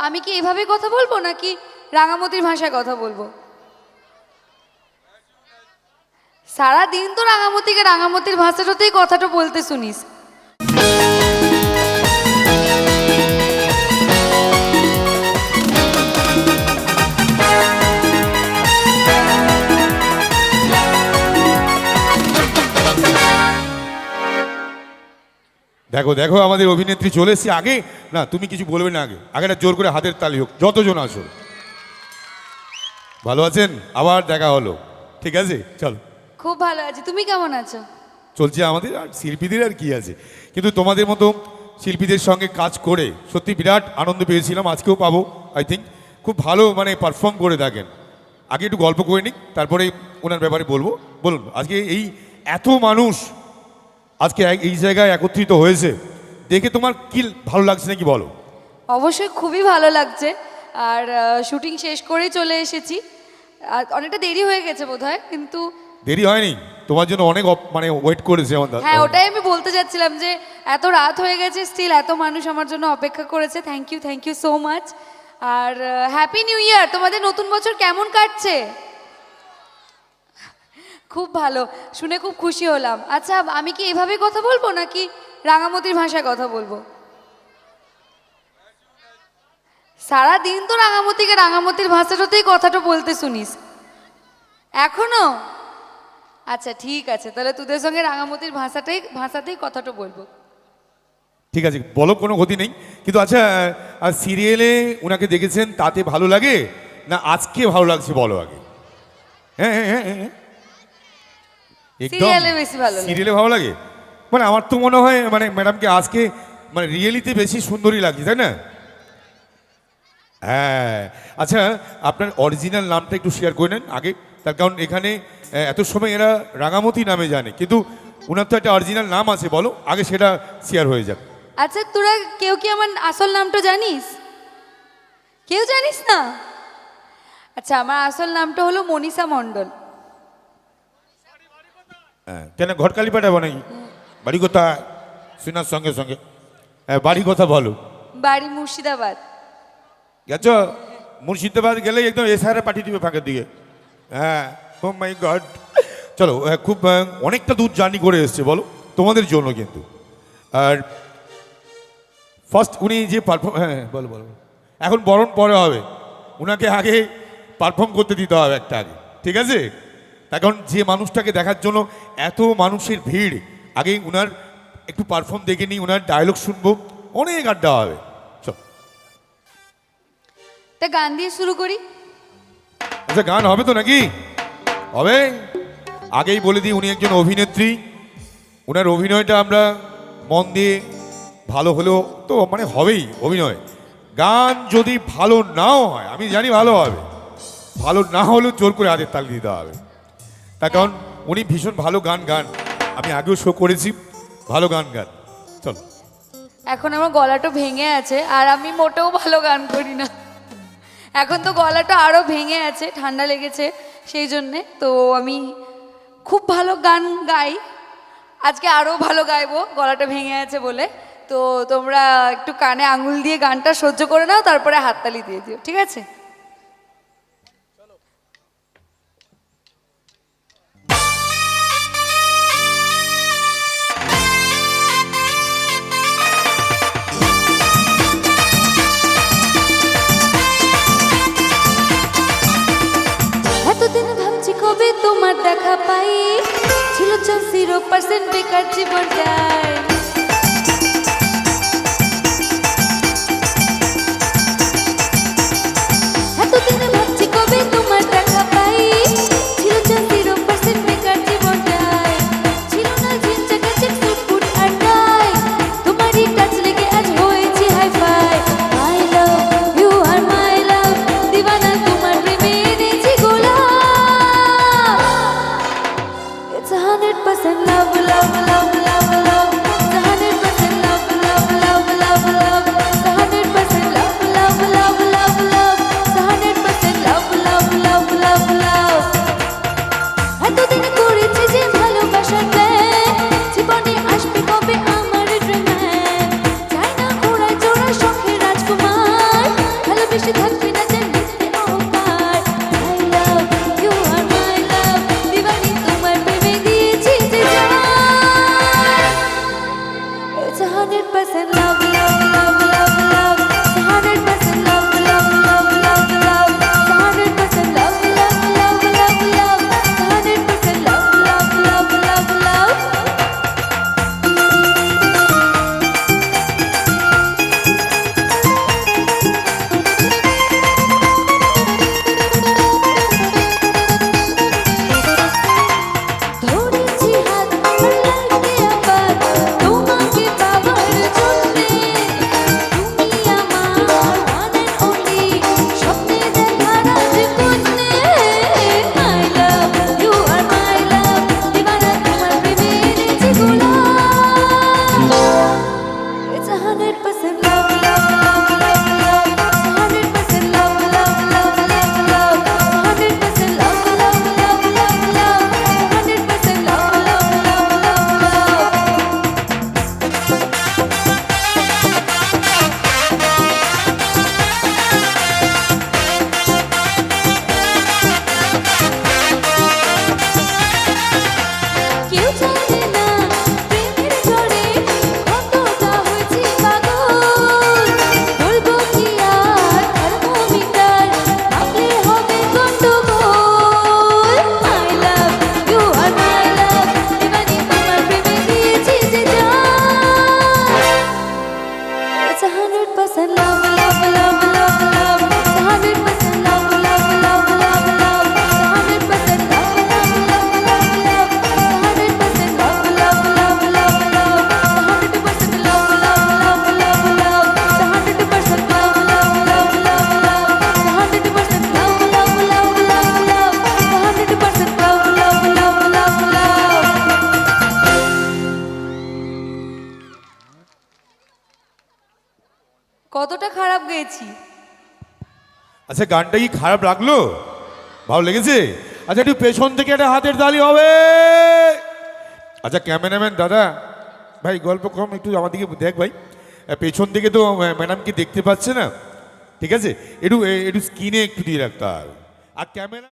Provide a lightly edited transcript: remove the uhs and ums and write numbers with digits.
আমি কি এভাবে কথা বলবো নাকি রাঙামতির ভাষায় কথা বলবো? সারা দিন তো রাঙামতিকে রাঙামতির ভাষাটাতেই কথাটা বলতে শুনিস। দেখো দেখো আমাদের অভিনেত্রী চলে এসেছে। আগে না, তুমি কিছু বলবে না, আগে আগেটা জোর করে হাতের তালি হোক যতজন আসো। ভালো আছেন? আবার দেখা হলো, ঠিক আছে চলো। খুব ভালো আছি, তুমি কেমন আছো? চলছে আমাদের, আর শিল্পীদের আর কি আছে। কিন্তু তোমাদের মতো শিল্পীদের সঙ্গে কাজ করে সত্যি বিরাট আনন্দ পেয়েছিলাম, আজকেও পাবো আই থিঙ্ক। খুব ভালো মানে পারফর্ম করে থাকেন। আগে একটু গল্প করে নিক, তারপরে ওনার ব্যাপারে বলবো। বলুন, আজকে এই এত মানুষ আজকে এই জায়গায় একত্রিত হয়েছে দেখে তোমার কি ভালো লাগছে নাকি বলো? অবশ্যই খুবই ভালো লাগছে। আর শুটিং শেষ করেই চলে এসেছি। আর অনেকটা দেরি হয়ে গেছে বোধহয়, কিন্তু দেরি হয়নি, তোমার জন্য অনেক মানে ওয়েট করেছে আমাদের। হ্যাঁ, ওটাই আমি বলতে যাচ্ছিলাম যে এত রাত হয়ে গেছে, স্টিল এত মানুষ আমার জন্য অপেক্ষা করেছে। Thank you so much. আর হ্যাপি নিউ ইয়ার। তোমাদের নতুন বছর কেমন কাটছে? খুব ভালো, শুনে খুব খুশি হলাম। আচ্ছা, আমি কি এভাবে কথা বলবো নাকি রাঙামতির ভাষায় কথা বলবো? সারা দিন তো রাঙামতিকে রাঙামতির ভাষাটাতেই কথাটা বলতে শুনিস এখনো। আচ্ছা ঠিক আছে, তাহলে তোদের সঙ্গে রাঙামতির ভাষাতেই কথাটা বলবো। ঠিক আছে, বলো, কোনো ক্ষতি নেই। কিন্তু আচ্ছা, সিরিয়ালে ওনাকে দেখেছেন তাতে ভালো লাগে না আজকে ভালো লাগছে বলো আগে? হ্যাঁ হ্যাঁ হ্যাঁ হ্যাঁ, একদম সিরিয়ালে বেশি ভালো লাগে। সিরিয়ালে ভালো লাগে। মানে আমার তো মনে হয় মানে ম্যাডামকে আজকে মানে রিয়েলিতে বেশি সুন্দরী লাগছে, তাই না? হ্যাঁ। আচ্ছা, আপনার অরিজিনাল নামটা একটু শেয়ার করে নেন আগে, তার কারণ এখানে এত সময় এরা রাঙামতি নামে জানে, কিন্তু ওনার তো একটা অরিজিনাল নাম আছে, বলো আগে সেটা শেয়ার হয়ে যাক। আচ্ছা, তোরা কেউ কি আমার আসল নামটা জানিস? কেউ জানিস না? আচ্ছা, আমার আসল নামটা হলো মনীষা মণ্ডল। হ্যাঁ, কেন ঘটকালি পাঠাবো নাকি? বাড়ি কোথায়? শোনার সঙ্গে সঙ্গে হ্যাঁ, বাড়ি কথা বলো। বাড়ি মুর্শিদাবাদ। গেছো? মুর্শিদাবাদ গেলে একদম এসআরে পাঠিয়ে দিবে ফাঁকের দিকে। হ্যাঁ, ও মাই গড। চলো, খুব অনেকটা দূর জার্নি করে এসছে বলো, তোমাদের জন্য কিন্তু। আর ফার্স্ট উনি যে পারফর্ম, হ্যাঁ বলো বলো, এখন বরণ পরে হবে, উনাকে আগে পারফর্ম করতে দিতে হবে একটা আগে, ঠিক আছে? এখন যে মানুষটাকে দেখার জন্য এত মানুষের ভিড়, আগে উনার একটু পারফর্ম দেখে নিই, উনার ডায়লগ শুনবো, অনেক আড্ডা হবে। চল, তা গান দিয়ে শুরু করি। আচ্ছা, গান হবে তো নাকি? হবে। আগেই বলে দিই, উনি একজন অভিনেত্রী। ওনার অভিনয়টা আমরা মন দিয়ে, ভালো হলেও তো মানে হবেই অভিনয়। গান যদি ভালো নাও হয়, আমি জানি ভালো হবে, ভালো না হলেও জোর করে হাতের তালি দিতে হবে। তার কারণ উনি ভীষণ ভালো গান, আমি আগেও শো করেছি, ভালো গান। চল। এখন আমার গলাটা ভেঙে আছে, আর আমি মোটেও ভালো গান করি না। এখন তো গলাটা আরও ভেঙে আছে, ঠান্ডা লেগেছে সেই জন্যে। তো আমি খুব ভালো গান গাই, আজকে আরও ভালো গাইবো, গলাটা ভেঙে আছে বলে। তো তোমরা একটু কানে আঙুল দিয়ে গানটা সহ্য করে নাও, তারপরে হাততালি দিয়ে দিও, ঠিক আছে? এতদিন ভাবছি কবে তোমার দেখা পাই, ছিল 0% বেকার জীবনটাই। এতদিন ভাবছি কবে তোমার দেখা পাই, ছিল 0% বেকার জীবনটাই। ছিল না ঝিনচাকা চেকসুট বুট আর টাই, তোমারই টাচ লেগে আজ হয়েছি hi fi. My love you are my love, দিওয়ানা তোমার প্রেমে এনেছি গোলাপ। It's 100% love, love, love, love, love. কতটা খারাপ গেয়েছি? আচ্ছা গানটা কি খারাপ লাগলো? ভালো লেগেছে? আচ্ছা একটু পেছন থেকে একটা হাতের তালি হবে। আচ্ছা ক্যামেরাম্যান দাদা ভাই গল্প কম একটু আমার দিকে দেখ ভাই, পেছন থেকে তো ম্যাডামকে দেখতে পাচ্ছে না, ঠিক আছে একটু একটু স্ক্রিনে একটু দিয়ে রাখতে হবে। আর ক্যামেরা